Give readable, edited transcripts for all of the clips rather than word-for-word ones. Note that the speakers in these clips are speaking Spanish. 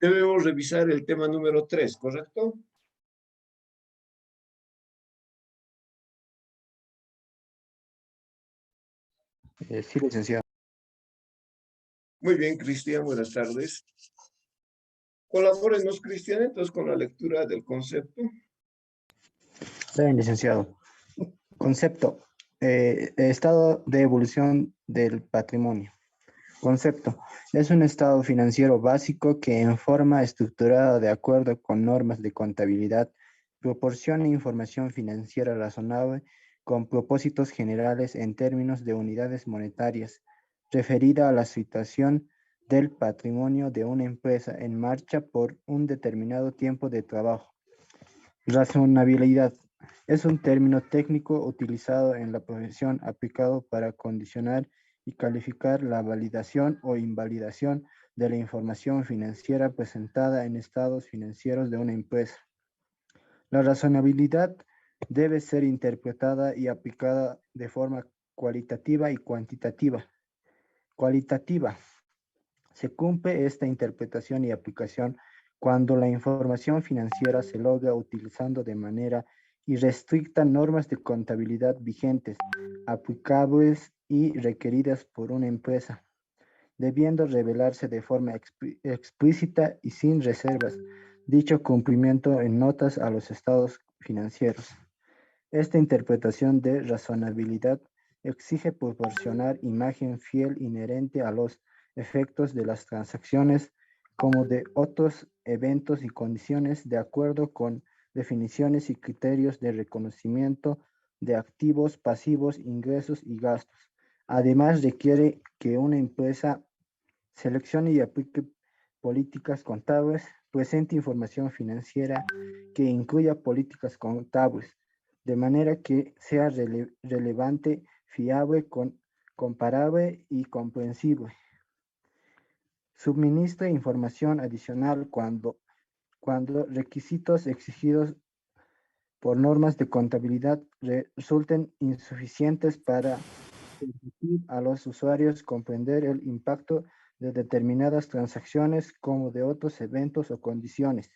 Debemos revisar el tema número 3, ¿correcto? Sí, licenciado. Muy bien, Cristian, buenas tardes. Colabórenos, Cristian, entonces con la lectura del concepto. Bien, licenciado. Concepto. Estado de evolución del patrimonio. Concepto. Es un estado financiero básico que en forma estructurada de acuerdo con normas de contabilidad proporciona información financiera razonable con propósitos generales en términos de unidades monetarias, referida a la situación del patrimonio de una empresa en marcha por un determinado tiempo de trabajo. Razonabilidad. Es un término técnico utilizado en la profesión aplicado para condicionar y calificar la validación o invalidación de la información financiera presentada en estados financieros de una empresa. La razonabilidad debe ser interpretada y aplicada de forma cualitativa y cuantitativa. Cualitativa. Se cumple esta interpretación y aplicación cuando la información financiera se logra utilizando de manera irrestricta normas de contabilidad vigentes, aplicables y requeridas por una empresa, debiendo revelarse de forma explícita y sin reservas dicho cumplimiento en notas a los estados financieros. Esta interpretación de razonabilidad exige proporcionar imagen fiel inherente a los efectos de las transacciones como de otros eventos y condiciones de acuerdo con definiciones y criterios de reconocimiento de activos, pasivos, ingresos y gastos. Además, requiere que una empresa seleccione y aplique políticas contables, presente información financiera que incluya políticas contables, de manera que sea relevante, fiable, comparable y comprensible. Suministre información adicional cuando requisitos exigidos por normas de contabilidad resulten insuficientes para permitir a los usuarios comprender el impacto de determinadas transacciones como de otros eventos o condiciones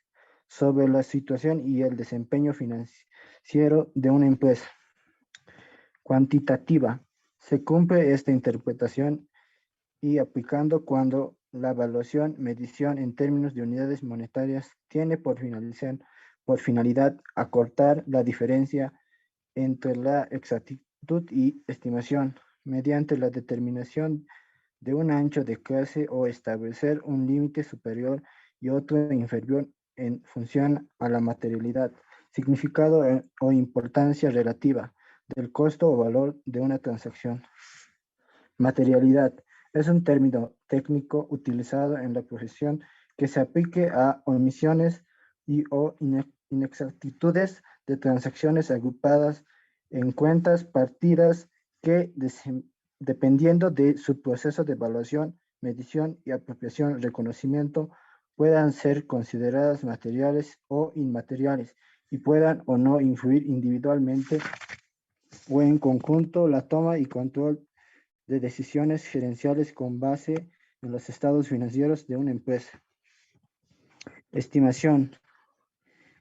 sobre la situación y el desempeño financiero de una empresa. Cuantitativa. Se cumple esta interpretación y aplicando cuando la evaluación, medición en términos de unidades monetarias tiene por finalidad acortar la diferencia entre la exactitud y estimación mediante la determinación de un ancho de clase o establecer un límite superior y otro inferior en función a la materialidad, significado o importancia relativa del costo o valor de una transacción. Materialidad es un término técnico utilizado en la profesión que se aplique a omisiones y o inexactitudes de transacciones agrupadas en cuentas partidas que dependiendo de su proceso de evaluación, medición y apropiación, reconocimiento, puedan ser consideradas materiales o inmateriales y puedan o no influir individualmente o en conjunto la toma y control de decisiones gerenciales con base en los estados financieros de una empresa. Estimación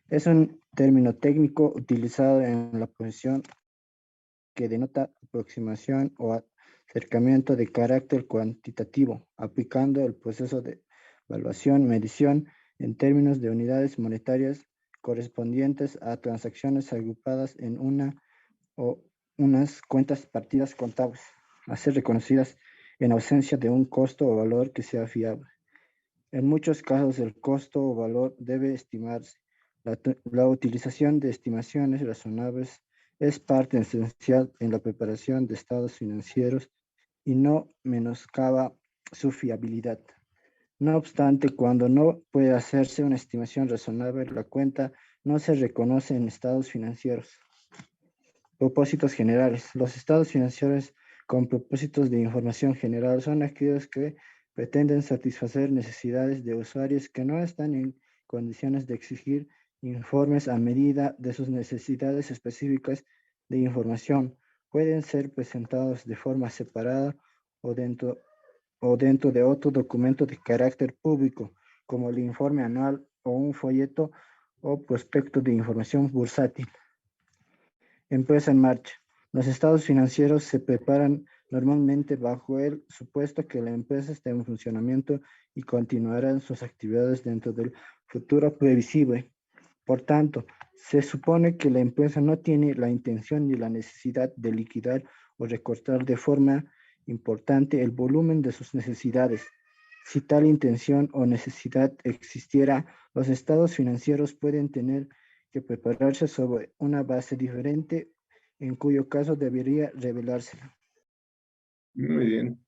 es un término técnico utilizado en la profesión que denota aproximación o acercamiento de carácter cuantitativo, aplicando el proceso de evaluación, medición en términos de unidades monetarias correspondientes a transacciones agrupadas en una o unas cuentas partidas contables, a ser reconocidas en ausencia de un costo o valor que sea fiable. En muchos casos, el costo o valor debe estimarse. La utilización de estimaciones razonables es parte esencial en la preparación de estados financieros y no menoscaba su fiabilidad. No obstante, cuando no puede hacerse una estimación razonable, la cuenta no se reconoce en estados financieros. Propósitos generales. Los estados financieros con propósitos de información general son aquellos que pretenden satisfacer necesidades de usuarios que no están en condiciones de exigir informes a medida de sus necesidades específicas de información. Pueden ser presentados de forma separada o dentro de otro documento de carácter público, como el informe anual o un folleto o prospecto de información bursátil. Empresa en marcha. Los estados financieros se preparan normalmente bajo el supuesto que la empresa está en funcionamiento y continuarán sus actividades dentro del futuro previsible. Por tanto, se supone que la empresa no tiene la intención ni la necesidad de liquidar o recortar de forma importante el volumen de sus necesidades. Si tal intención o necesidad existiera, los estados financieros pueden tener que prepararse sobre una base diferente, en cuyo caso debería revelársela. Muy bien.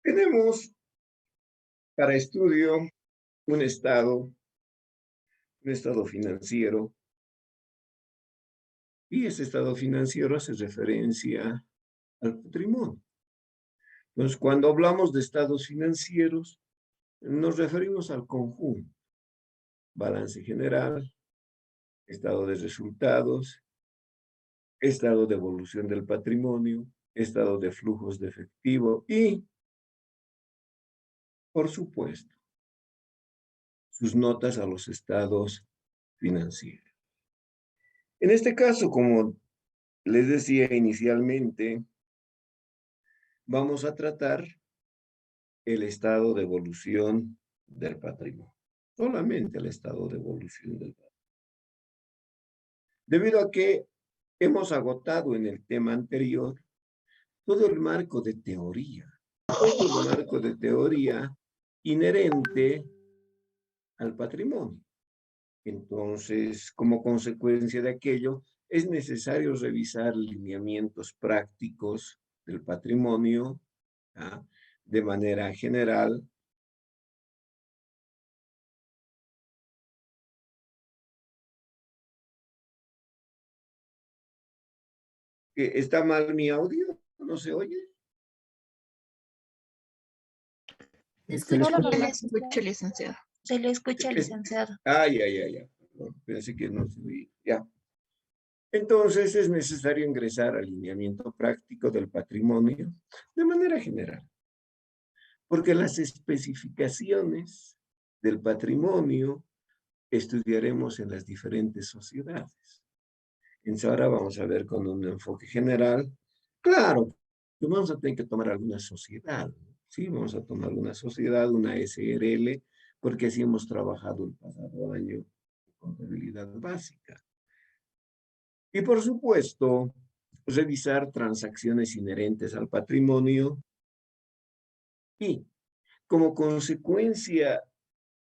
Tenemos para estudio un estado financiero, y ese estado financiero hace referencia al patrimonio. Entonces, cuando hablamos de estados financieros, nos referimos al conjunto: balance general, estado de resultados, estado de evolución del patrimonio, estado de flujos de efectivo y, por supuesto, sus notas a los estados financieros. En este caso, como les decía inicialmente, vamos a tratar el estado de evolución del patrimonio, solamente el estado de evolución del patrimonio. Debido a que hemos agotado en el tema anterior todo el marco de teoría, inherente al patrimonio. Entonces, como consecuencia de aquello, es necesario revisar lineamientos prácticos del patrimonio, ¿ah?, de manera general. ¿Está mal mi audio? ¿No se oye? Se le No, escucha. se le escucha, licenciado. Se le escucha, licenciado. Ya. Perdón, pensé que no se oía. Ya. Entonces, es necesario ingresar al lineamiento práctico del patrimonio de manera general, porque las especificaciones del patrimonio estudiaremos en las diferentes sociedades. Entonces, ahora vamos a ver con un enfoque general. Claro, vamos a tener que tomar alguna sociedad, ¿no? Sí, vamos a tomar una sociedad, una SRL, porque así hemos trabajado el pasado año en contabilidad básica. Y por supuesto, revisar transacciones inherentes al patrimonio y, como consecuencia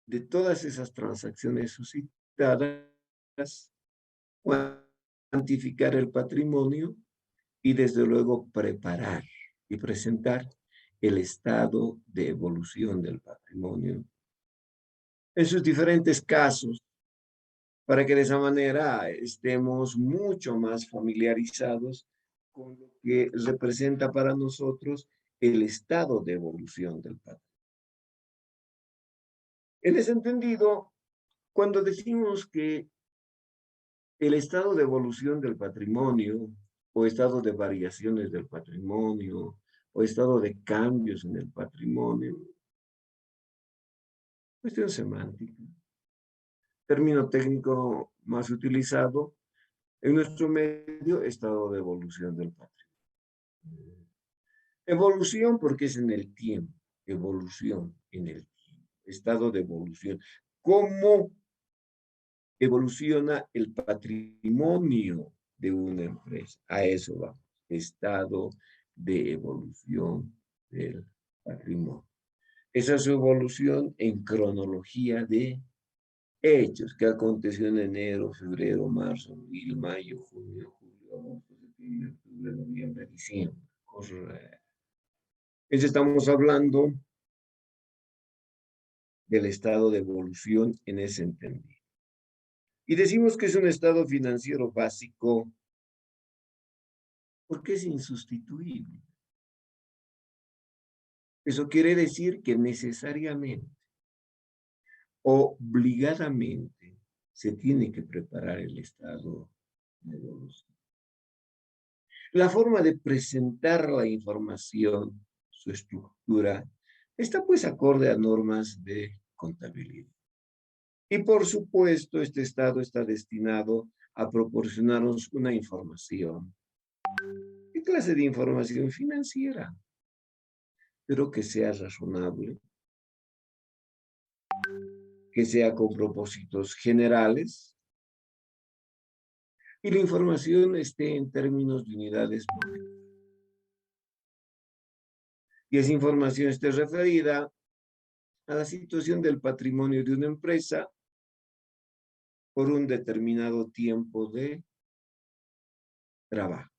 de todas esas transacciones suscitadas, cuantificar el patrimonio y desde luego preparar y presentar el estado de evolución del patrimonio en sus diferentes casos, para que de esa manera estemos mucho más familiarizados con lo que representa para nosotros el estado de evolución del patrimonio. En ese entendido, cuando decimos que el estado de evolución del patrimonio, o estado de variaciones del patrimonio, o estado de cambios en el patrimonio, cuestión semántica, término técnico más utilizado en nuestro medio, estado de evolución del patrimonio. Evolución porque es en el tiempo, evolución en el tiempo, estado de evolución. ¿Cómo evoluciona el patrimonio de una empresa? A eso vamos, estado de evolución del patrimonio. Esa es su evolución en cronología de hechos que aconteció en enero, febrero, marzo, abril, mayo, junio, julio, agosto, septiembre, octubre, noviembre, diciembre. Entonces estamos hablando del estado de evolución en ese entendido. Y decimos que es un estado financiero básico porque es insustituible. Eso quiere decir que necesariamente, obligadamente, se tiene que preparar el estado de evolución. La forma de presentar la información su estructura, está pues acorde a normas de contabilidad. Y por supuesto, este estado está destinado a proporcionarnos una información. ¿Qué clase de información financiera? Pero que sea razonable, que sea con propósitos generales, y la información esté en términos de unidades monetarias. Y esa información esté referida a la situación del patrimonio de una empresa por un determinado tiempo de trabajo.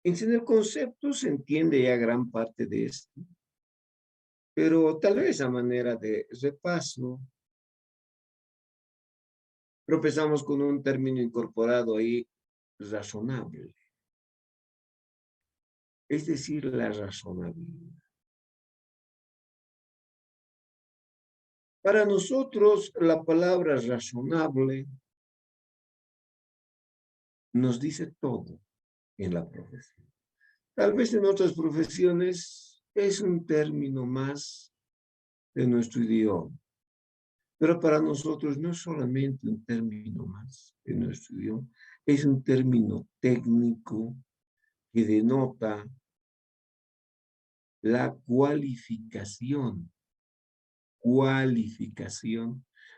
En el concepto se entiende ya gran parte de esto, pero tal vez a manera de repaso, tropezamos con un término incorporado ahí, razonable. Es decir, la razonabilidad. Para nosotros, la palabra razonable nos dice todo en la profesión. Tal vez en otras profesiones es un término más de nuestro idioma, pero para nosotros no es solamente un término más de nuestro idioma, es un término técnico que denota la cualificación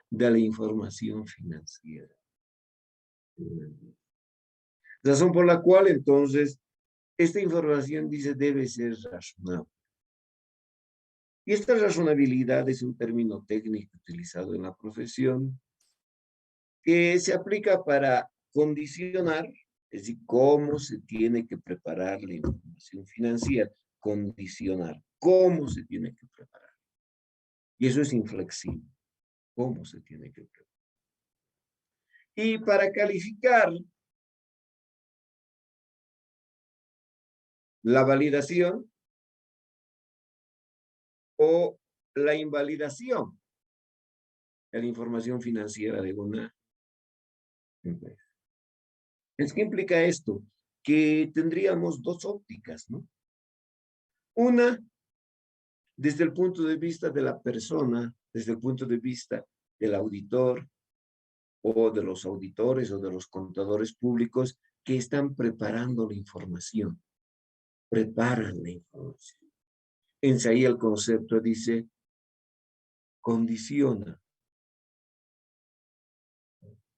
de la información financiera. Razón por la cual, entonces, esta información dice debe ser razonable. Y esta razonabilidad es un término técnico utilizado en la profesión que se aplica para condicionar, es decir, cómo se tiene que preparar la información financiera. Condicionar, cómo se tiene que preparar. Y eso es inflexible, cómo se tiene que preparar. Y para calificar la validación o la invalidación de la información financiera de una empresa. ¿Es qué implica esto? Que tendríamos dos ópticas, ¿no? Una, desde el punto de vista de la persona, desde el punto de vista del auditor o de los auditores o de los contadores públicos que están preparando la información. Preparan la información. En ahí el concepto dice, condiciona.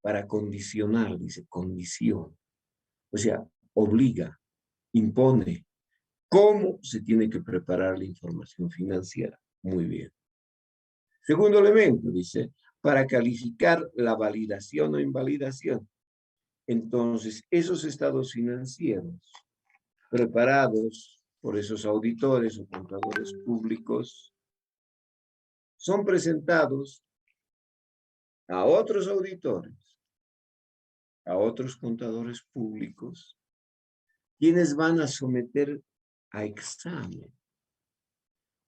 Para condicionar, dice, condición. O sea, obliga, impone. ¿Cómo se tiene que preparar la información financiera? Muy bien. Segundo elemento, dice, para calificar la validación o invalidación. Entonces, esos estados financieros preparados por esos auditores o contadores públicos son presentados a otros auditores, a otros contadores públicos, quienes van a someter a examen,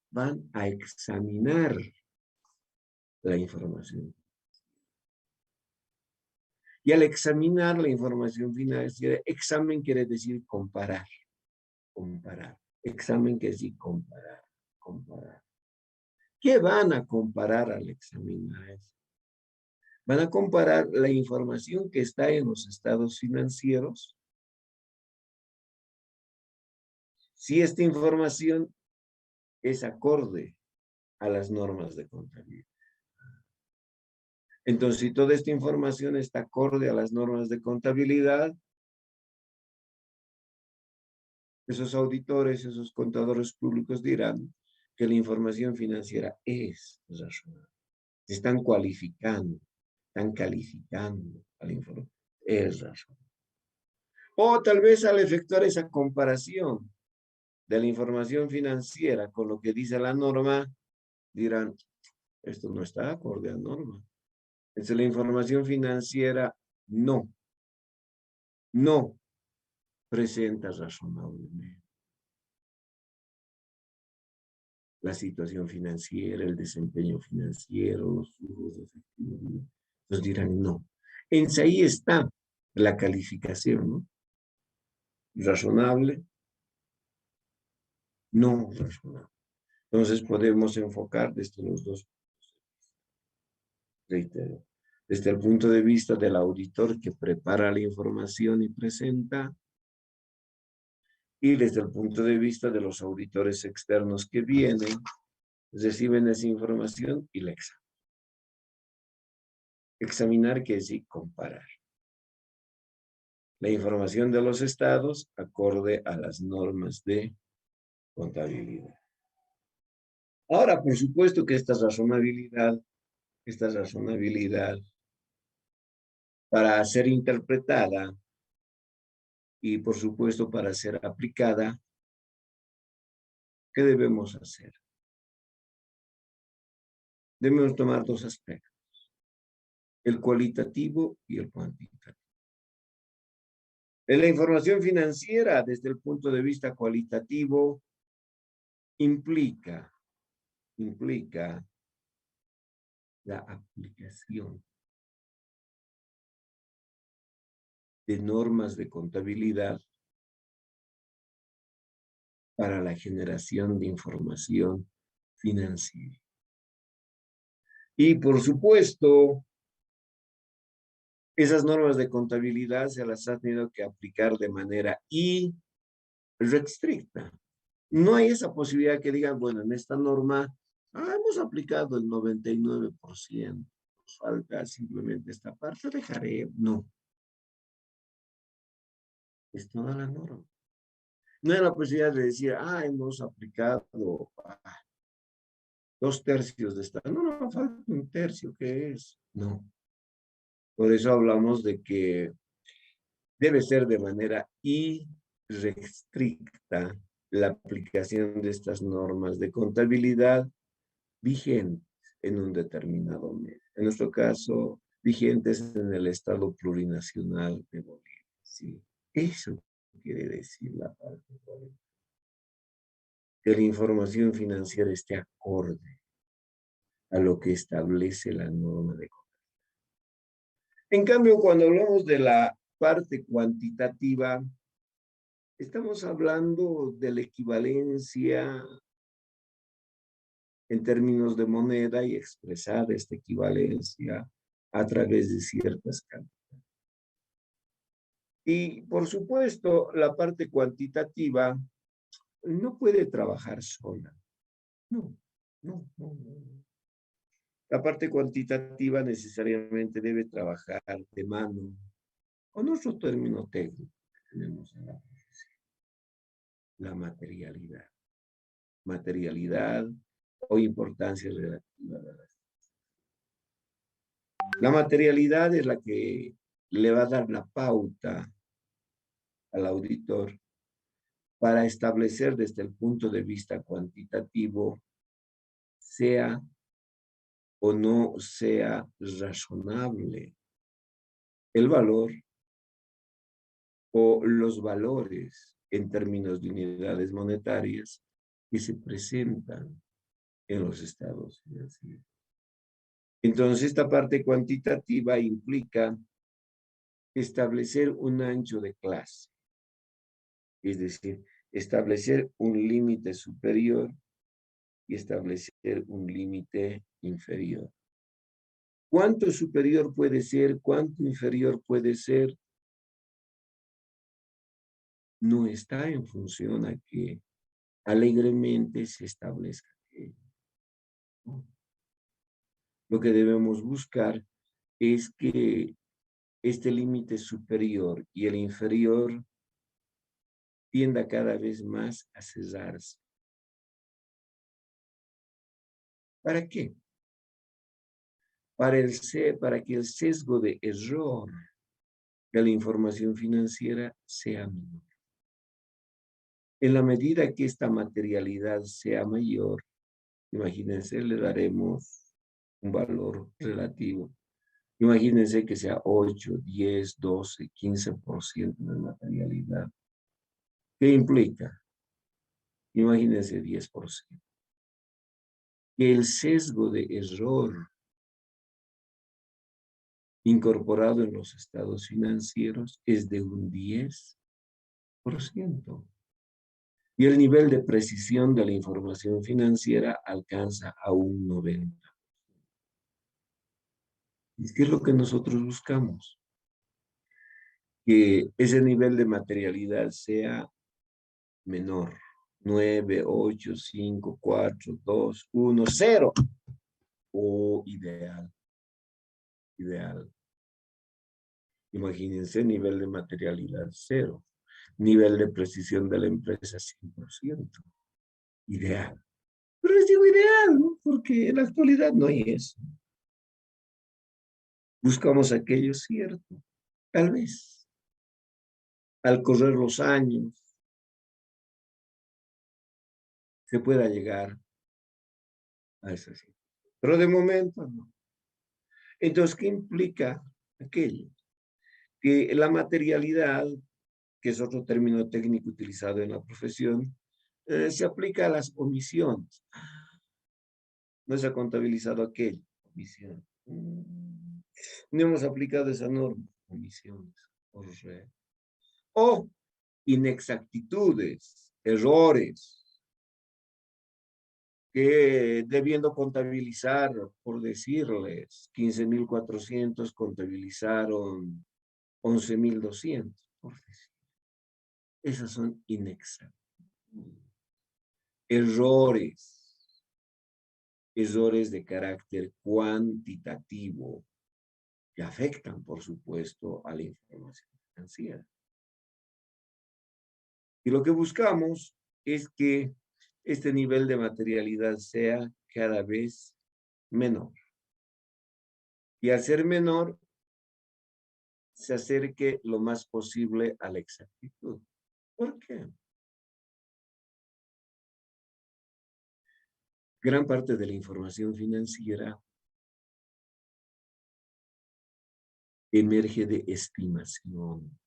van a examinar la información. Y al examinar la información financiera, examen quiere decir comparar, comparar. Examen quiere decir comparar, comparar. ¿Qué van a comparar al examinar eso? Van a comparar la información que está en los estados financieros. Si esta información es acorde a las normas de contabilidad. Entonces, si toda esta información está acorde a las normas de contabilidad, esos auditores, esos contadores públicos dirán que la información financiera es razonable. Se están cualificando, están calificando a la información. Es razonable. O tal vez al efectuar esa comparación de la información financiera con lo que dice la norma, dirán, esto no está acorde a norma. Entonces la información financiera no presenta razonablemente la situación financiera, el desempeño financiero, los flujos de efectivo. Entonces dirán no. Entonces ahí está la calificación, ¿no? Razonable, no razonable. Entonces podemos enfocar desde los dos, reitero, desde el punto de vista del auditor que prepara la información y presenta, y desde el punto de vista de los auditores externos que vienen, reciben esa información y la examinan. Examinar quiere decir comparar la información de los estados acorde a las normas de contabilidad. Ahora, por supuesto que esta razonabilidad para ser interpretada y por supuesto para ser aplicada, ¿qué debemos hacer? Debemos tomar dos aspectos, el cualitativo y el cuantitativo. En la información financiera, desde el punto de vista cualitativo, implica la aplicación de normas de contabilidad para la generación de información financiera. Y por supuesto, esas normas de contabilidad se las ha tenido que aplicar de manera irrestricta. No hay esa posibilidad que digan, bueno, en esta norma hemos aplicado el 99%, falta simplemente esta parte, dejaré. No. Es toda la norma. No hay la posibilidad de decir, hemos aplicado 2/3 de esta. No, falta 1/3, ¿qué es? No. Por eso hablamos de que debe ser de manera irrestricta la aplicación de estas normas de contabilidad vigentes en un determinado medio. En nuestro caso, vigentes en el Estado plurinacional de Bolivia. Sí, eso quiere decir la parte 40. Que la información financiera esté acorde a lo que establece la norma de contabilidad. En cambio, cuando hablamos de la parte cuantitativa, estamos hablando de la equivalencia en términos de moneda y expresar esta equivalencia a través de ciertas cantidades. Y, por supuesto, la parte cuantitativa no puede trabajar sola. No. La parte cuantitativa necesariamente debe trabajar de mano con otro término técnico que tenemos en la profesión, la materialidad. Materialidad o importancia relativa de las. La materialidad es la que le va a dar la pauta al auditor para establecer desde el punto de vista cuantitativo, sea o no sea razonable el valor o los valores en términos de unidades monetarias que se presentan en los estados financieros. Entonces, esta parte cuantitativa implica establecer un ancho de clase, es decir, establecer un límite superior y establecer un límite inferior. ¿Cuánto superior puede ser? ¿Cuánto inferior puede ser? No está en función a que alegremente se establezca. Lo que debemos buscar es que este límite superior y el inferior tienda cada vez más a cerrarse. ¿Para qué? Para que el sesgo de error de la información financiera sea menor. En la medida que esta materialidad sea mayor, imagínense, le daremos un valor relativo. Imagínense que sea 8, 10, 12, 15% de materialidad. ¿Qué implica? Imagínense 10%. Que el sesgo de error incorporado en los estados financieros es de un 10%. Y el nivel de precisión de la información financiera alcanza a un 90%. ¿Qué es lo que nosotros buscamos? Que ese nivel de materialidad sea menor. 9, 8, 5, 4, 2, 1, 0. O ideal. Ideal. Imagínense nivel de materialidad 0. Nivel de precisión de la empresa 100%. Ideal. Pero les digo ideal, ¿no? Porque en la actualidad no hay eso. Buscamos aquello cierto. Tal vez. Al correr los años, se pueda llegar a esa situación. Pero de momento no. Entonces, ¿qué implica aquello? Que la materialidad, que es otro término técnico utilizado en la profesión, se aplica a las omisiones. No se ha contabilizado aquello, omisión. No hemos aplicado esa norma, omisiones. O inexactitudes, errores, que debiendo contabilizar, por decirles, 15.400, contabilizaron 11.200, por decir. Esas son inexactas. Errores de carácter cuantitativo que afectan, por supuesto, a la información financiera. Y lo que buscamos es que este nivel de materialidad sea cada vez menor. Y al ser menor, se acerque lo más posible a la exactitud. ¿Por qué? Gran parte de la información financiera emerge de estimación.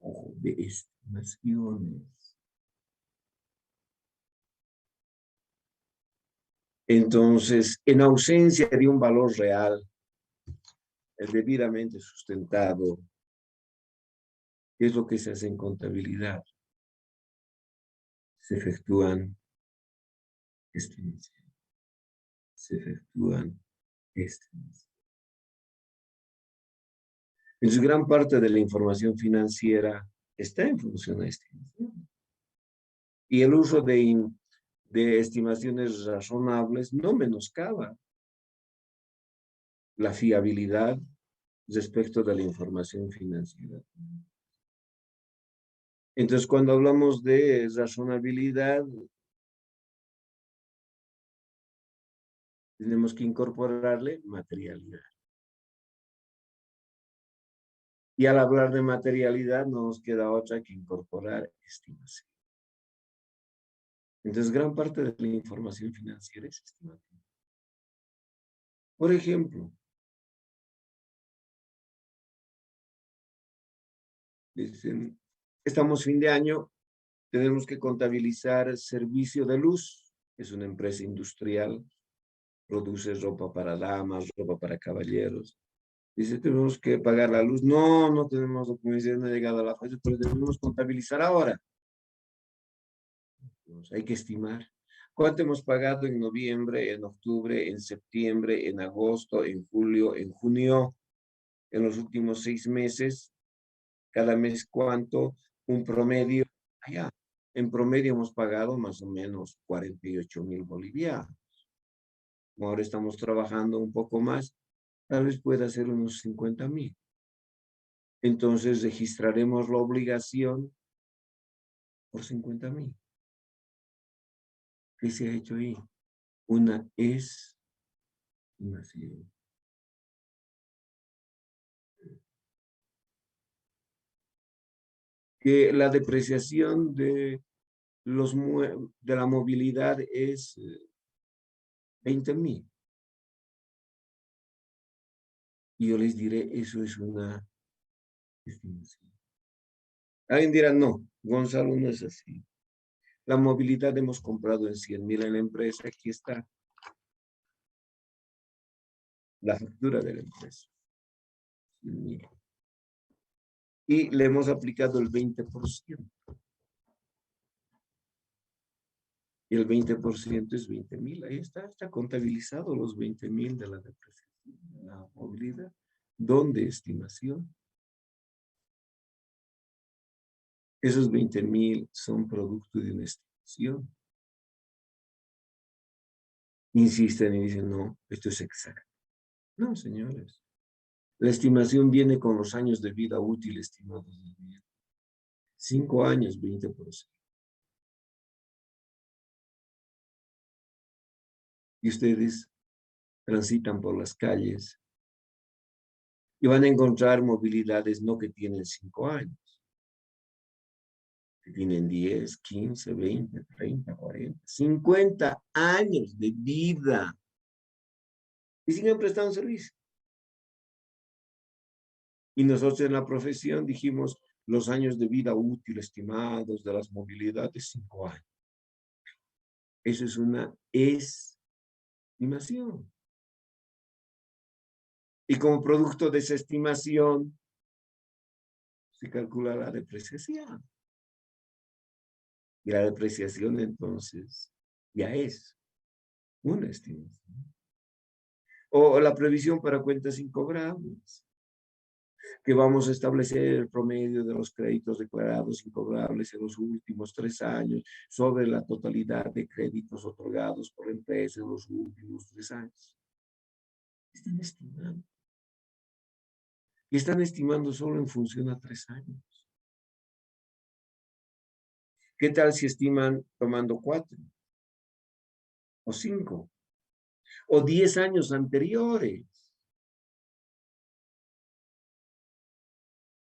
Ojo, de estimaciones. Entonces, en ausencia de un valor real, debidamente sustentado, ¿qué es lo que se hace en contabilidad? Se efectúan estimaciones. Se efectúan estimaciones. Entonces, gran parte de la información financiera está en función de estimación. Y el uso de estimaciones razonables no menoscaba la fiabilidad respecto de la información financiera. Entonces, cuando hablamos de razonabilidad, tenemos que incorporarle materialidad. Y al hablar de materialidad, no nos queda otra que incorporar estimación. Entonces, gran parte de la información financiera es estimativa. Por ejemplo, dicen, estamos fin de año, tenemos que contabilizar servicio de luz. Es una empresa industrial, produce ropa para damas, ropa para caballeros. Dice, tenemos que pagar la luz. No, no tenemos documentación, no ha llegado a la fecha, pero debemos contabilizar ahora. Entonces, hay que estimar. ¿Cuánto hemos pagado en noviembre, en octubre, en septiembre, en agosto, en julio, en junio, en los últimos 6 meses? Cada mes, ¿cuánto? Un promedio. Allá. En promedio hemos pagado más o menos 48.000 bolivianos. Como ahora estamos trabajando un poco más, tal vez pueda ser unos 50.000. Entonces registraremos la obligación por 50.000. ¿Qué se ha hecho ahí? Una estimación. Que la depreciación de la movilidad es 20.000. Y yo les diré, eso es una estimación. Alguien dirá, no, Gonzalo, no es así. La movilidad hemos comprado en 100.000 en la empresa. Aquí está la factura de la empresa. 100.000. Y le hemos aplicado el 20%. Y el 20% es 20.000. Ahí está contabilizado los 20.000 de la depreciación, de la movilidad. ¿Dónde estimación? Esos 20.000 son producto de una estimación. Insisten y dicen, no, esto es exacto. No, señores. La estimación viene con los años de vida útil estimados del bien. 5 años, 20%. Y ustedes transitan por las calles y van a encontrar movilidades no que tienen 5 años, que tienen 10, 15, 20, 30, 40, 50 años de vida y siguen prestando servicio. Y nosotros en la profesión dijimos los años de vida útil estimados de las movilidades, 5 años. Eso es una estimación. Y como producto de esa estimación, se calcula la depreciación. Y la depreciación entonces ya es una estimación. O la previsión para cuentas incobrables, que vamos a establecer el promedio de los créditos declarados incobrables en los últimos 3 años sobre la totalidad de créditos otorgados por la empresa en los últimos 3 años. Están estimando. Y están estimando solo en función a 3 años. ¿Qué tal si estiman tomando 4? O 5. O 10 años anteriores.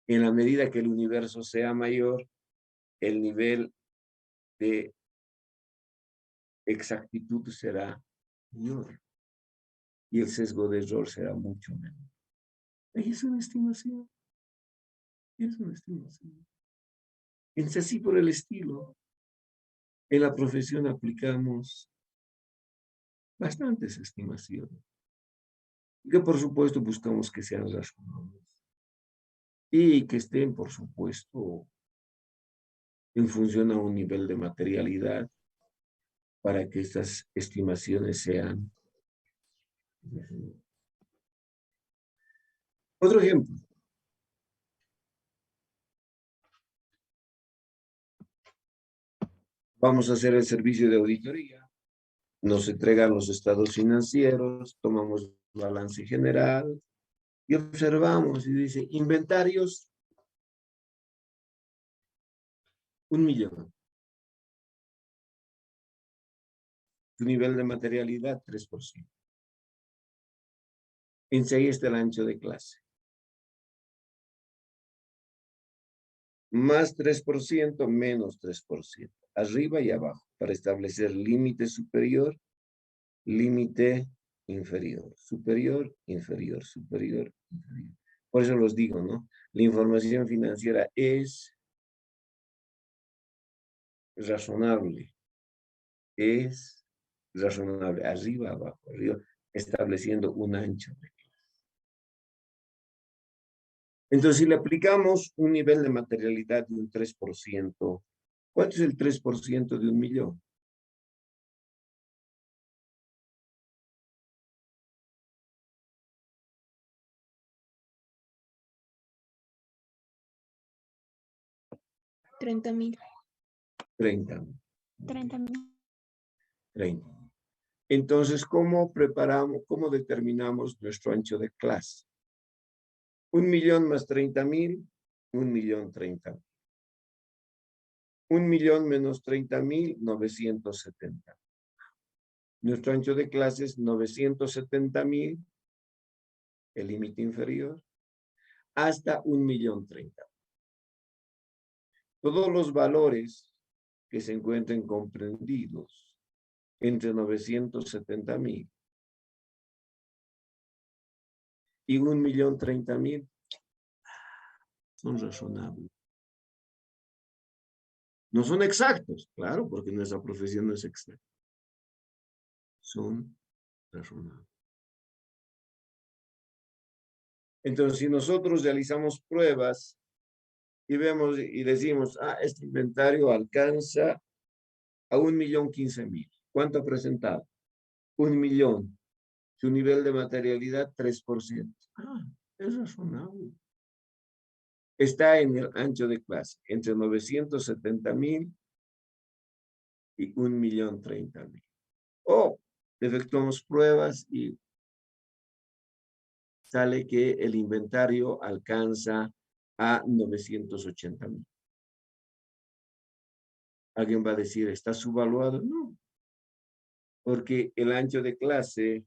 En la medida que el universo sea mayor, el nivel de exactitud será mayor. Y el sesgo de error será mucho menor. Ahí es una estimación. Es una estimación. Es así por el estilo. En la profesión aplicamos bastantes estimaciones. Y que por supuesto buscamos que sean razonables. Y que estén, por supuesto, en función a un nivel de materialidad para que estas estimaciones sean. Otro ejemplo. Vamos a hacer el servicio de auditoría. Nos entregan los estados financieros, tomamos balance general y observamos y dice, inventarios, 1.000.000. Tu nivel de materialidad, 3%. Enseguida está el ancho de clase. Más 3%, menos 3%. Arriba y abajo, para establecer límite superior, límite inferior. Superior, inferior, superior, inferior. Por eso los digo, ¿no? La información financiera es razonable. Es razonable. Arriba, abajo, arriba, estableciendo un ancho de clase. Entonces, si le aplicamos un nivel de materialidad de un 3%, ¿cuánto es el 3% de 1.000.000? $30,000. 30.000. 30,000. 30. Entonces, ¿cómo preparamos, cómo determinamos nuestro ancho de clase? 1.000.000 más 30.000, 1.030.000. 1.000.000 menos 30.000, 970. Nuestro ancho de clase es 970.000, el límite inferior, hasta 1.030.000. Todos los valores que se encuentren comprendidos entre 970.000 y 1.030.000 son razonables. No son exactos, claro, porque nuestra profesión no es exacta. Son razonables. Entonces, si nosotros realizamos pruebas y vemos y decimos, este inventario alcanza a 1.015.000. ¿Cuánto ha presentado? 1 millón. Su nivel de materialidad, 3%. Es razonable. Está en el ancho de clase, entre 970.000 y 1.030.000. O efectuamos pruebas y sale que el inventario alcanza a 980.000. ¿Alguien va a decir, está subvaluado? No, porque el ancho de clase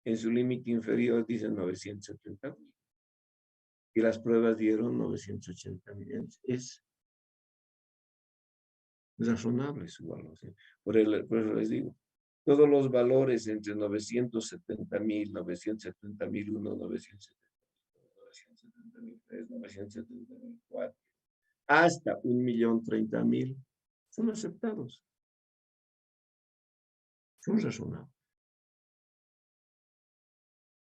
en su límite inferior dice 970.000. Y las pruebas dieron 980.000. Es razonable su valor. ¿Sí? Por eso les digo, todos los valores entre 970.000, 970.001, 970.003, 970.004, hasta 1.030.000 son aceptados. Son razonables.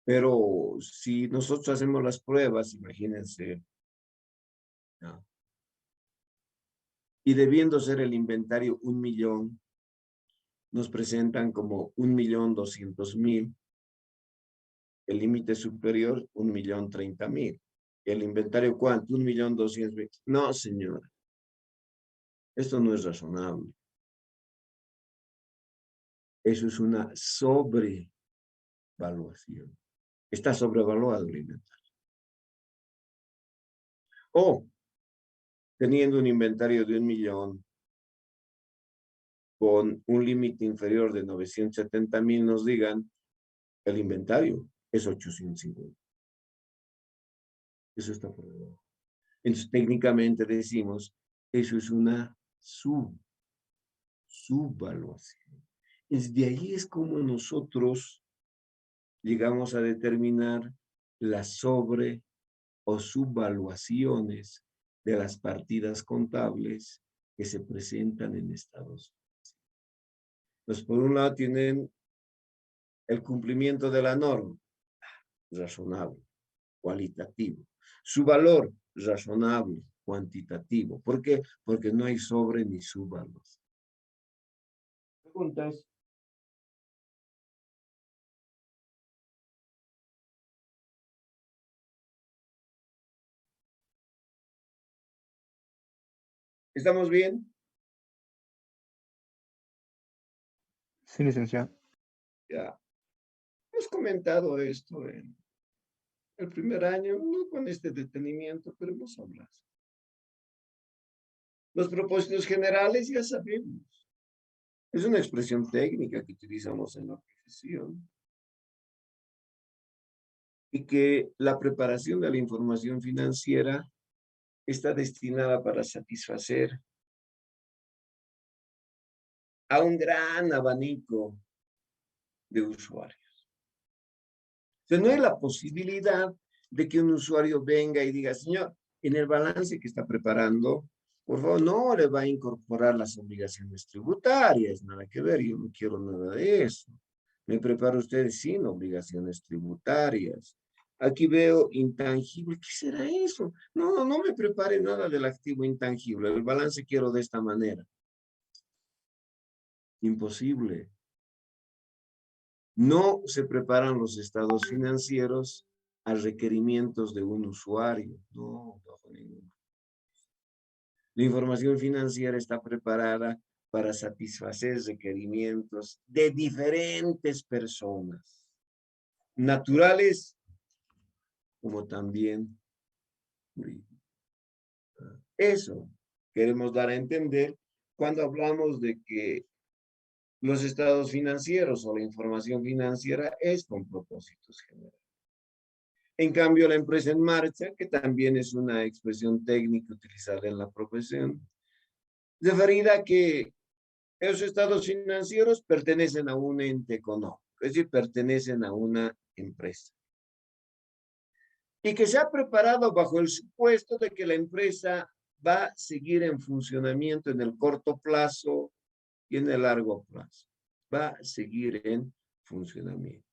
Pero si nosotros hacemos las pruebas, imagínense, ¿no? Y debiendo ser el inventario 1 millón, nos presentan como 1.200.000. El límite superior, 1.030.000. ¿El inventario cuánto? 1.200.000. No, señora. Esto no es razonable. Eso es una sobrevaluación. Está sobrevaluado el inventario. O, teniendo un inventario de 1 millón, con un límite inferior de 970.000, nos digan, el inventario es 850. Eso está por debajo. Entonces, técnicamente decimos, eso es una subvaluación. De ahí es como nosotros llegamos a determinar las sobre o subvaluaciones de las partidas contables que se presentan en estados. Entonces, por un lado tienen el cumplimiento de la norma, razonable, cualitativo. Su valor, razonable, cuantitativo. ¿Por qué? Porque no hay sobre ni subvaluación. Preguntas. ¿Estamos bien? Sí, licenciado. Ya. Hemos comentado esto en el primer año, no con este detenimiento, pero hemos hablado. Los propósitos generales ya sabemos. Es una expresión técnica que utilizamos en la profesión. Y que la preparación de la información financiera está destinada para satisfacer a un gran abanico de usuarios. Entonces, no hay la posibilidad de que un usuario venga y diga, señor, en el balance que está preparando, por favor, no le va a incorporar las obligaciones tributarias, nada que ver, yo no quiero nada de eso. Me prepara usted sin obligaciones tributarias. Aquí veo intangible, ¿qué será eso? No me prepare nada del activo intangible, el balance quiero de esta manera. Imposible. No se preparan los estados financieros a requerimientos de un usuario. No, bajo ningún. La información financiera está preparada para satisfacer requerimientos de diferentes personas, naturales como también jurídicas. Eso queremos dar a entender cuando hablamos de que los estados financieros o la información financiera es con propósitos generales. En cambio, la empresa en marcha, que también es una expresión técnica utilizada en la profesión, referida a que esos estados financieros pertenecen a un ente económico, es decir, pertenecen a una empresa. Y que se ha preparado bajo el supuesto de que la empresa va a seguir en funcionamiento en el corto plazo y en el largo plazo. Va a seguir en funcionamiento.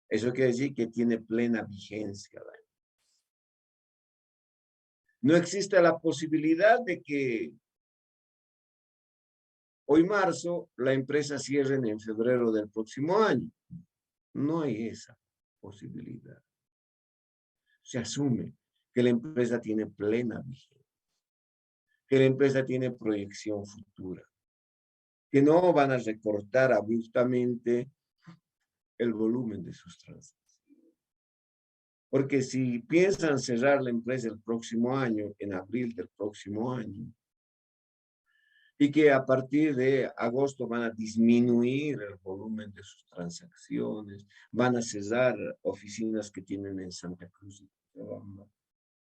Eso quiere decir que tiene plena vigencia. No existe la posibilidad de que Hoy marzo, la empresa cierre en febrero del próximo año. No hay esa posibilidad. Se asume que la empresa tiene plena vigencia, que la empresa tiene proyección futura, que no van a recortar abruptamente el volumen de sus transacciones. Porque si piensan cerrar la empresa el próximo año, en abril del próximo año, y que a partir de agosto van a disminuir el volumen de sus transacciones, van a cerrar oficinas que tienen en Santa Cruz y Cochabamba,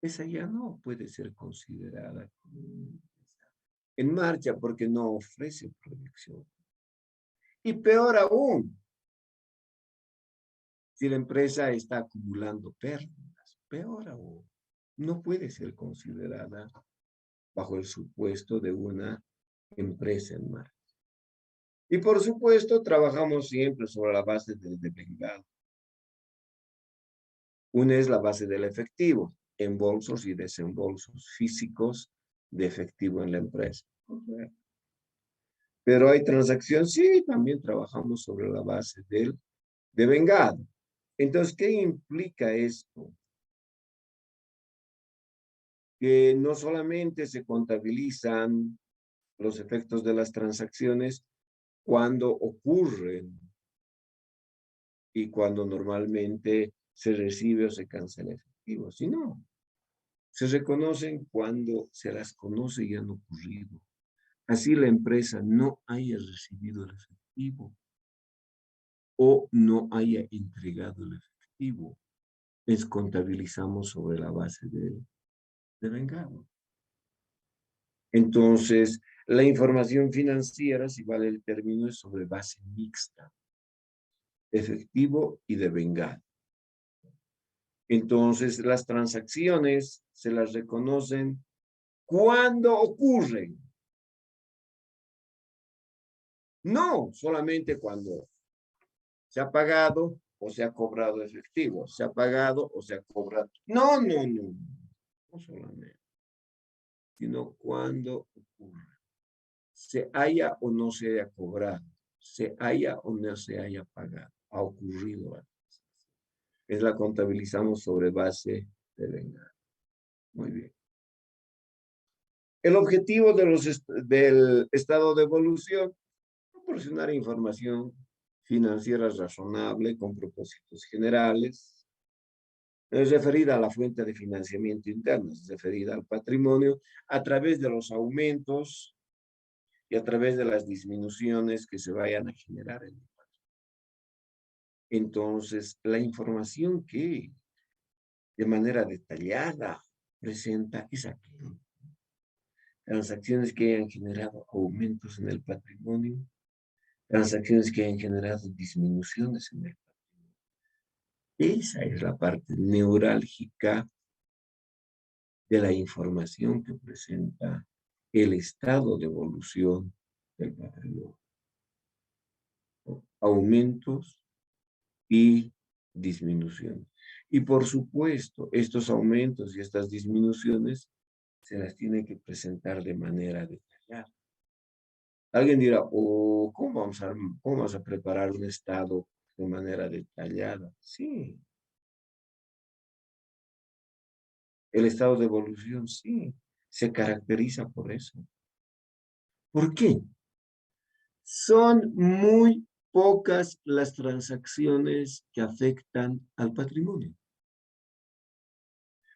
esa ya no puede ser considerada como una empresa en marcha porque no ofrece proyección. Y peor aún, si la empresa está acumulando pérdidas, peor aún, no puede ser considerada bajo el supuesto de una empresa en marcha. Y por supuesto, trabajamos siempre sobre la base del devengado. Una es la base del efectivo, embolsos y desembolsos físicos de efectivo en la empresa. Pero hay transacciones, sí, también trabajamos sobre la base del devengado. Entonces, ¿qué implica esto? Que no solamente se contabilizan los efectos de las transacciones cuando ocurren y cuando normalmente se recibe o se cancela efectivo, sino se reconocen cuando se las conoce y han ocurrido. Así la empresa no haya recibido el efectivo o no haya entregado el efectivo. Les contabilizamos sobre la base de vengado. Entonces, la información financiera, si vale el término, es sobre base mixta, efectivo y devengado. Entonces, las transacciones se las reconocen cuando ocurren. No solamente cuando se ha pagado o se ha cobrado efectivo, se ha pagado o se ha cobrado. No, no, no, no solamente, sino cuando ocurre. Se haya o no se haya cobrado, se haya o no se haya pagado, ha ocurrido antes. Es la contabilizamos sobre base de vengado. Muy bien. El objetivo del estado de evolución, proporcionar información financiera razonable con propósitos generales, es referida a la fuente de financiamiento interno, es referida al patrimonio a través de los aumentos y a través de las disminuciones que se vayan a generar en el patrimonio. Entonces, la información que de manera detallada presenta es aquí. Transacciones que hayan generado aumentos en el patrimonio, transacciones que hayan generado disminuciones en el patrimonio. Esa es la parte neurálgica de la información que presenta el estado de evolución del patrimonio. Aumentos y disminuciones. Y por supuesto, estos aumentos y estas disminuciones se las tiene que presentar de manera detallada. Alguien dirá, oh, cómo vamos a preparar un estado de manera detallada? Sí. El estado de evolución, sí, se caracteriza por eso. ¿Por qué? Son muy pocas las transacciones que afectan al patrimonio.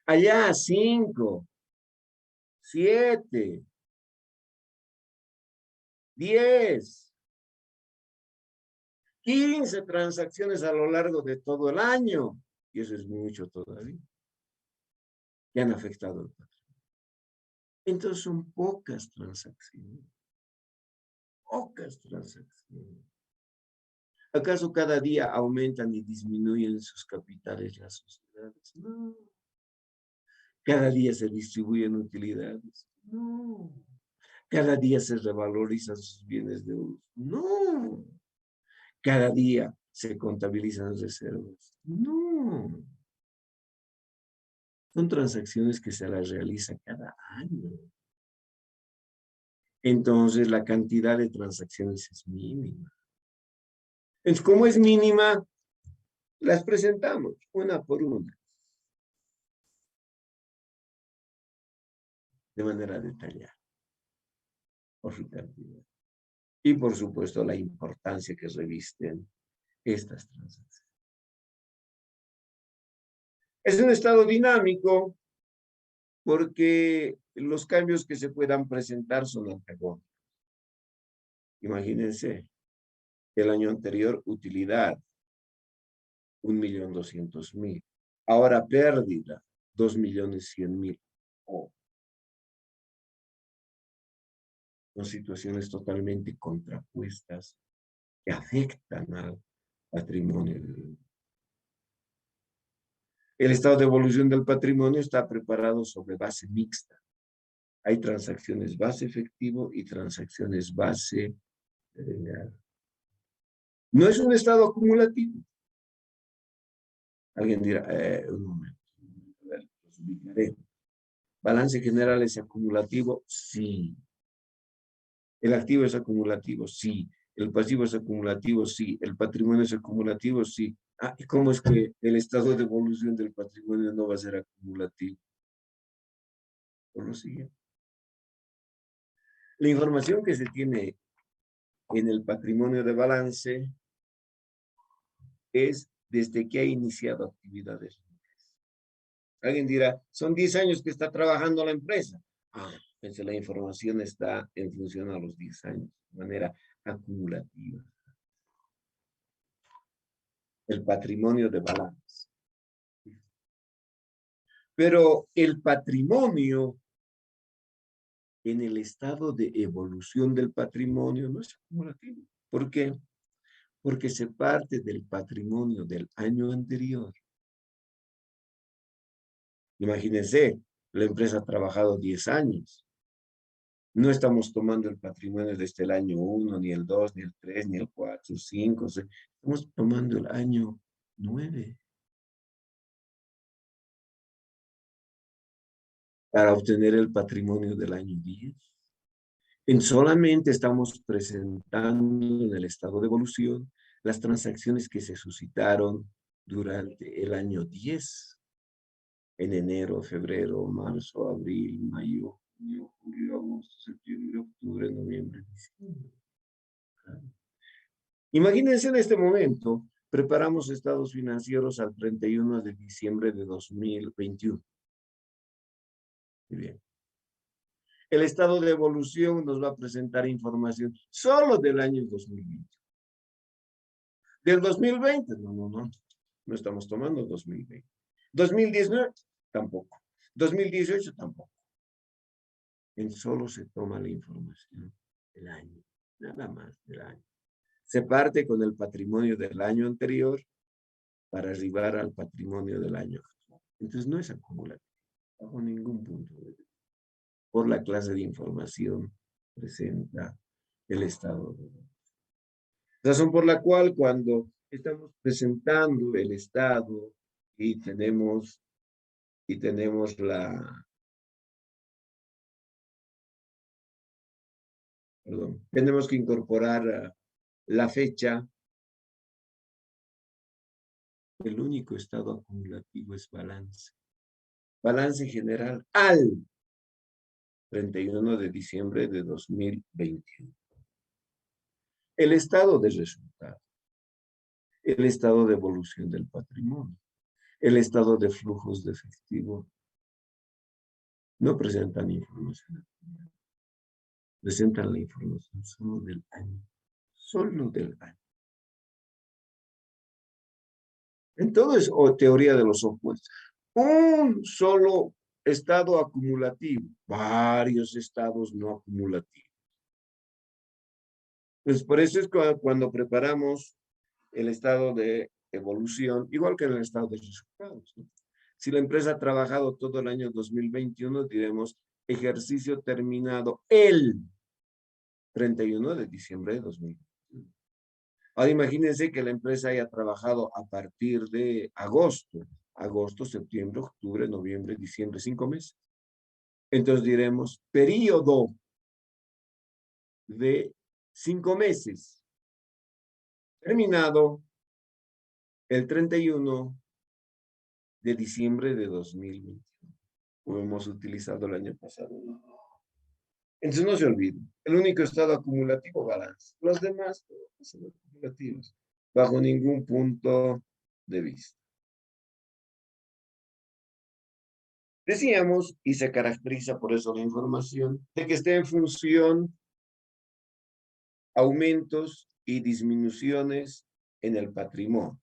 Allá 5, 7, 10, 15 transacciones a lo largo de todo el año. Y eso es mucho todavía. Que han afectado al patrimonio. Entonces son pocas transacciones. Pocas transacciones. ¿Acaso cada día aumentan y disminuyen sus capitales las sociedades? No. ¿Cada día se distribuyen utilidades? No. ¿Cada día se revalorizan sus bienes de uso? No. ¿Cada día se contabilizan reservas? No. Son transacciones que se las realiza cada año. entonces la cantidad de transacciones es mínima. Entonces, como es mínima, las presentamos una por una, de manera detallada, por su cantidad. Y por supuesto la importancia que revisten estas transacciones. Es un estado dinámico porque los cambios que se puedan presentar son antagónicos. Imagínense, el año anterior utilidad, 1.200.000. Ahora pérdida, 2.100.000. Oh. Son situaciones totalmente contrapuestas que afectan al patrimonio. El estado de evolución del patrimonio está preparado sobre base mixta. Hay transacciones base efectivo y transacciones base. No es un estado acumulativo. Alguien dirá, un momento, a ver, los ubicaré. ¿Balance general es acumulativo? Sí. ¿El activo es acumulativo? Sí. ¿El pasivo es acumulativo? Sí. ¿El patrimonio es acumulativo? Sí. Ah, ¿y cómo es que el estado de evolución del patrimonio no va a ser acumulativo? Por lo siguiente. La información que se tiene en el patrimonio de balance es desde que ha iniciado actividades. Alguien dirá, son 10 años que está trabajando la empresa. Ah, pues la información está en función a los 10 años, de manera acumulativa. El patrimonio de balance. Pero el patrimonio, en el estado de evolución del patrimonio, no es acumulativo. ¿Por qué? Porque se parte del patrimonio del año anterior. Imagínense, la empresa ha trabajado 10 años. No estamos tomando el patrimonio desde el año 1, ni el 2, ni el 3, ni el 4, 5, 6. Estamos tomando el año 9 para obtener el patrimonio del año 10. Solamente estamos presentando en el estado de evolución las transacciones que se suscitaron durante el año 10. En enero, febrero, marzo, abril, mayo, junio, julio, agosto, septiembre, octubre, noviembre, diciembre. Imagínense en este momento, preparamos estados financieros al 31 de diciembre de 2021. Muy bien. El estado de evolución nos va a presentar información solo del año 2020. Del 2020, no estamos tomando 2020. 2019, tampoco. 2018, tampoco. Solo se toma la información del año, nada más del año. Se parte con el patrimonio del año anterior para arribar al patrimonio del año actual. Entonces no es acumulativo, bajo ningún punto de vista. Por la clase de información presenta el estado de balance. Razón por la cual cuando estamos presentando el estado y tenemos tenemos que incorporar la fecha. El único estado acumulativo es balance. Balance general al 31 de diciembre de 2021. El estado de resultado. El estado de evolución del patrimonio. El estado de flujos de efectivo. No presentan información. Presentan la información solo del año. Solo del año. Entonces, o teoría de los opuestos. Un solo estado acumulativo, varios estados no acumulativos. Pues por eso es cuando preparamos el estado de evolución, igual que en el estado de resultados, ¿no? Si la empresa ha trabajado todo el año 2021, diremos ejercicio terminado el 31 de diciembre de 2021. Ahora imagínense que la empresa haya trabajado a partir de agosto, septiembre, octubre, noviembre, diciembre, 5 meses. Entonces diremos periodo de 5 meses, terminado el 31 de diciembre de 2021. Como hemos utilizado el año pasado. Entonces no se olviden, el único estado acumulativo, balance. Los demás son acumulativos, bajo ningún punto de vista. Decíamos, y se caracteriza por eso la información, de que esté en función aumentos y disminuciones en el patrimonio.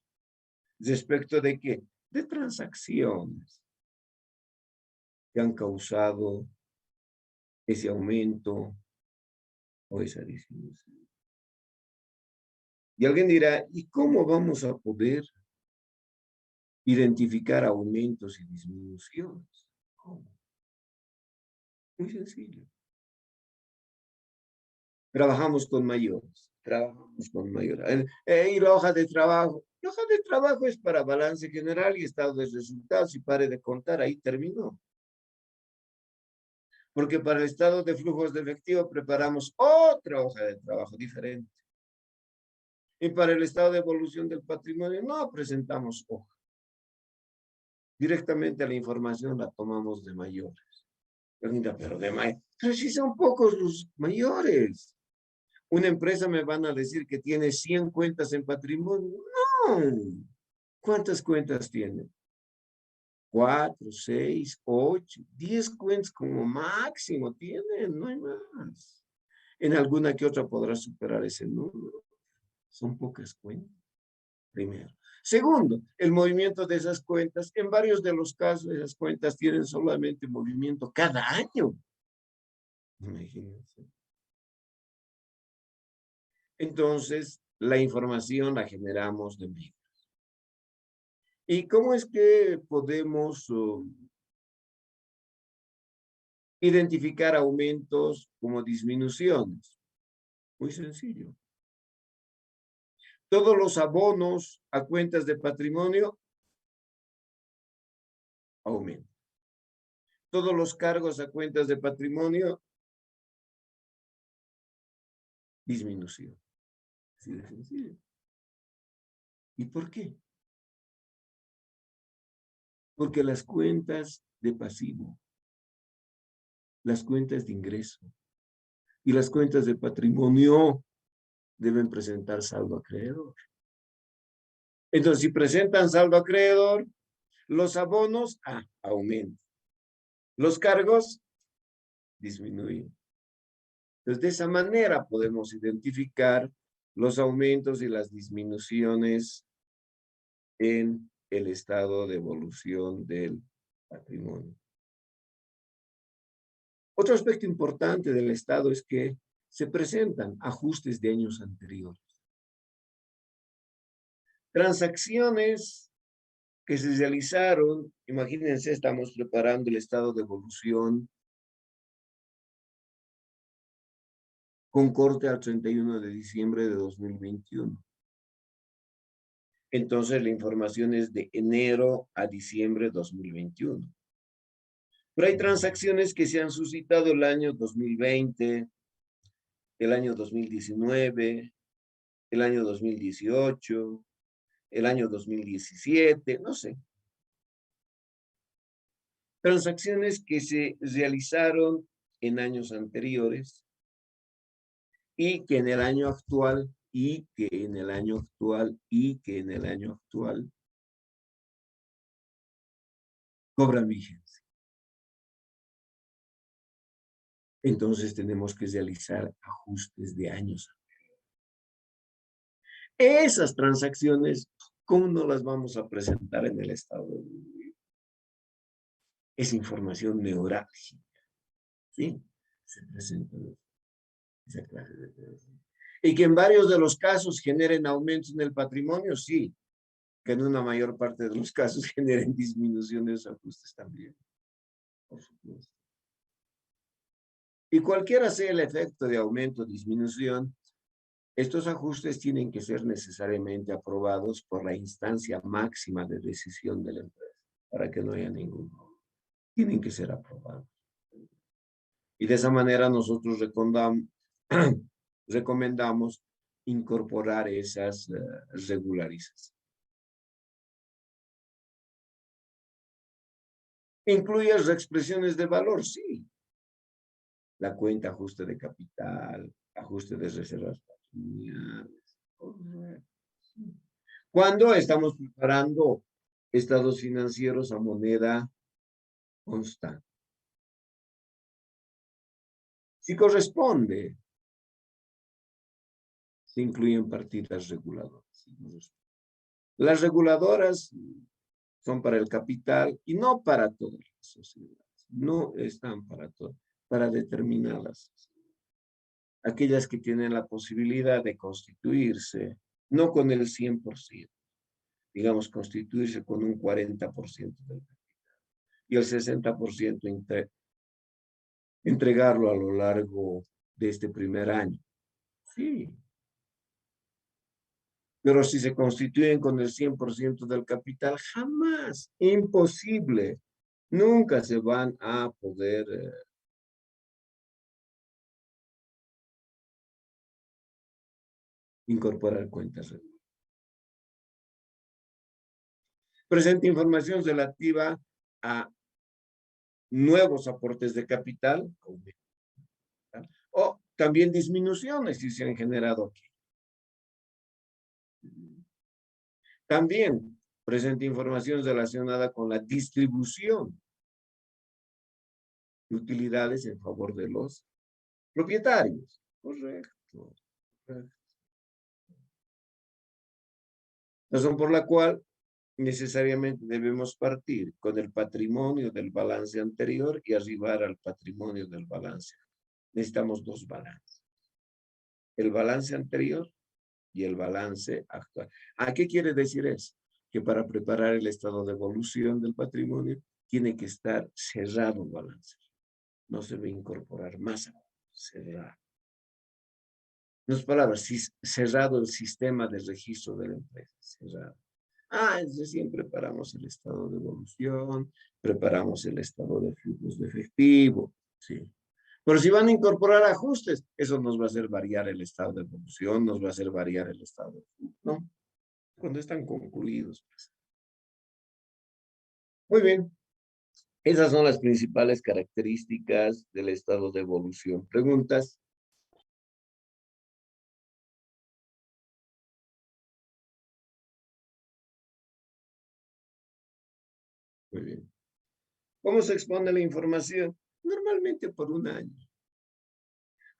¿Respecto de qué? De transacciones que han causado ese aumento o esa disminución. Y alguien dirá, ¿y cómo vamos a poder identificar aumentos y disminuciones? ¿Cómo? Muy sencillo. Trabajamos con mayores. Y la hoja de trabajo. La hoja de trabajo es para balance general y estado de resultados. Y pare de contar, ahí terminó. Porque para el estado de flujos de efectivo preparamos otra hoja de trabajo diferente. Y para el estado de evolución del patrimonio no presentamos hoja. Directamente la información la tomamos de mayores. Pero de mayores. Pero si son pocos los mayores. Una empresa me van a decir que tiene 100 cuentas en patrimonio. No. ¿Cuántas cuentas tiene? 4, 6, 8, 10 cuentas como máximo tienen, no hay más. En alguna que otra podrá superar ese número. Son pocas cuentas, primero. Segundo, el movimiento de esas cuentas. En varios de los casos, esas cuentas tienen solamente movimiento cada año. Imagínense. Entonces, la información la generamos de libros. ¿Y cómo es que podemos identificar aumentos como disminuciones? Muy sencillo. Todos los abonos a cuentas de patrimonio aumentan. Todos los cargos a cuentas de patrimonio, disminución. Así de sencillo. ¿Y por qué? Porque las cuentas de pasivo, las cuentas de ingreso y las cuentas de patrimonio deben presentar saldo acreedor. Entonces, si presentan saldo acreedor, los abonos aumentan. Los cargos disminuyen. Entonces, de esa manera podemos identificar los aumentos y las disminuciones en el estado de evolución del patrimonio. Otro aspecto importante del estado es que se presentan ajustes de años anteriores. Transacciones que se realizaron, imagínense, estamos preparando el estado de evolución con corte al 31 de diciembre de 2021. Entonces la información es de enero a diciembre de 2021. Pero hay transacciones que se han suscitado el año 2020, el año 2019, el año 2018, el año 2017, no sé. Transacciones que se realizaron en años anteriores y que en el año actual, cobran vigencia. Entonces tenemos que realizar ajustes de años anteriores. Esas transacciones, ¿cómo no las vamos a presentar en el estado de evolución? Es información neurálgica, ¿sí? Se presenta esa clase de transacciones. Y que en varios de los casos generen aumentos en el patrimonio, sí. Que en una mayor parte de los casos generen disminuciones o ajustes también. Por supuesto. Y cualquiera sea el efecto de aumento o disminución, estos ajustes tienen que ser necesariamente aprobados por la instancia máxima de decisión de la empresa, para que no haya ningún problema. Tienen que ser aprobados. Y de esa manera nosotros recomendamos incorporar esas regularizaciones. ¿Incluye expresiones de valor? Sí. La cuenta ajuste de capital, ajuste de reservas patrimoniales. Correcto. Cuando estamos preparando estados financieros a moneda constante. Si corresponde, se incluyen partidas reguladoras. Las reguladoras son para el capital y no para todas las sociedades. No están para todas, para determinadas sociedades. Aquellas que tienen la posibilidad de constituirse, no con el 100%, digamos, constituirse con un 40% del capital y el 60% entregarlo a lo largo de este primer año. Sí. Pero si se constituyen con el 100% del capital, jamás, imposible, nunca se van a poder incorporar cuentas regulares. Presenta información relativa a nuevos aportes de capital o también disminuciones si se han generado aquí. También presenta información relacionada con la distribución de utilidades en favor de los propietarios. Correcto. Razón por la cual necesariamente debemos partir con el patrimonio del balance anterior y arribar al patrimonio del balance. Necesitamos dos balances. El balance anterior y el balance actual. ¿A qué quiere decir eso? Que para preparar el estado de evolución del patrimonio tiene que estar cerrado el balance. No se debe incorporar más, cerrado. En otras palabras, cerrado el sistema de registro de la empresa, cerrado. Es decir, preparamos el estado de evolución, preparamos el estado de flujos de efectivo, sí. Pero si van a incorporar ajustes, eso nos va a hacer variar el estado de evolución, nos va a hacer variar el estado de flujo, ¿no? Cuando están concluidos. Pues. Muy bien. Esas son las principales características del estado de evolución. ¿Preguntas? Muy bien. ¿Cómo se expone la información? Normalmente por un año.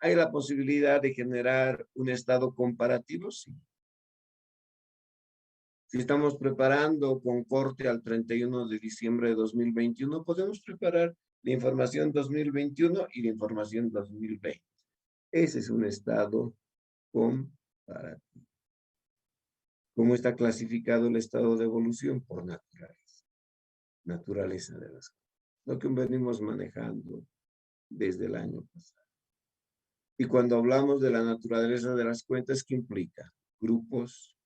¿Hay la posibilidad de generar un estado comparativo? Sí. Si estamos preparando con corte al 31 de diciembre de 2021, podemos preparar la información 2021 y la información 2020. Ese es un estado comparativo. ¿Cómo está clasificado el estado de evolución? Por naturaleza. Naturaleza de las cosas. Lo que venimos manejando desde el año pasado. Y cuando hablamos de la naturaleza de las cuentas, ¿qué implica? Grupos,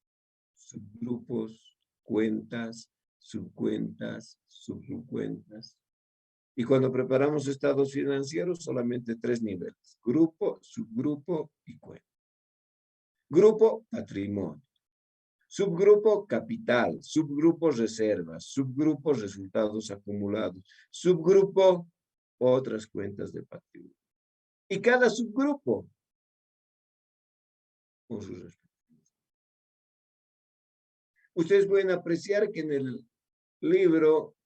subgrupos, cuentas, subcuentas, subcuentas. Y cuando preparamos estados financieros, solamente 3 niveles. Grupo, subgrupo y cuenta. Grupo, patrimonio. Subgrupo, capital. Subgrupo, reservas. Subgrupo, resultados acumulados. Subgrupo, otras cuentas de patrimonio. Y cada subgrupo con sus respectivos. Ustedes pueden apreciar que en el libro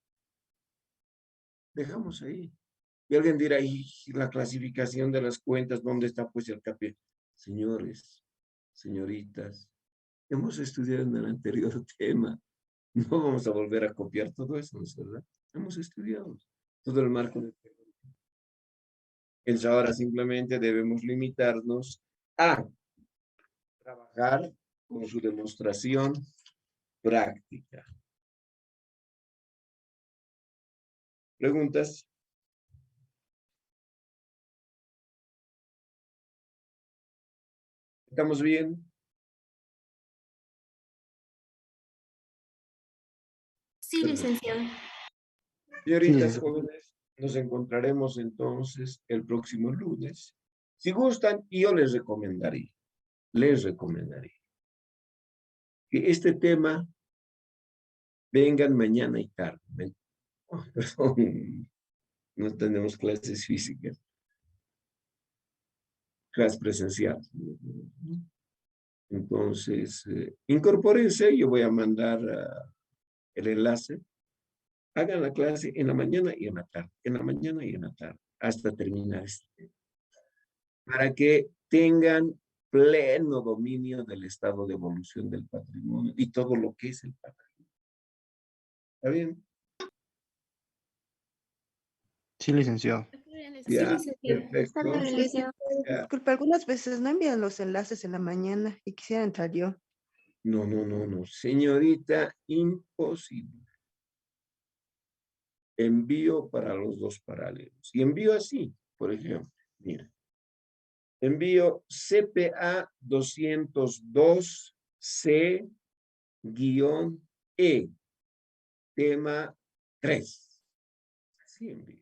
dejamos ahí. Y alguien dirá, ¿y la clasificación de las cuentas? ¿Dónde está pues el capital? Señores, señoritas, hemos estudiado en el anterior tema. No vamos a volver a copiar todo eso, ¿no es verdad? Hemos estudiado todo el marco del tema. Entonces ahora simplemente debemos limitarnos a trabajar con su demostración práctica. ¿Preguntas? ¿Estamos bien? Sí, licenciado. Señoritas Sí. jóvenes, nos encontraremos entonces el próximo lunes Si gustan, yo les recomendaría que este tema vengan mañana y tarde. Oh, perdón, no tenemos clases físicas, clases presenciales. Entonces, incorpórense, yo voy a mandar el enlace. Hagan la clase en la mañana y en la tarde, en la mañana y en la tarde, hasta terminar este tema, para que tengan pleno dominio del estado de evolución del patrimonio y todo lo que es el patrimonio. ¿Está bien? Sí, licenciado. Sí, Ya, licenciado. Está bien, perfecto. licenciado. Ya. Disculpa, algunas veces no envían los enlaces en la mañana y quisiera entrar yo. No, no, no, no, señorita, imposible. Envío para los dos paralelos. Y envío así, por ejemplo, mira. Envío CPA 202C-E, tema 3. Así envío.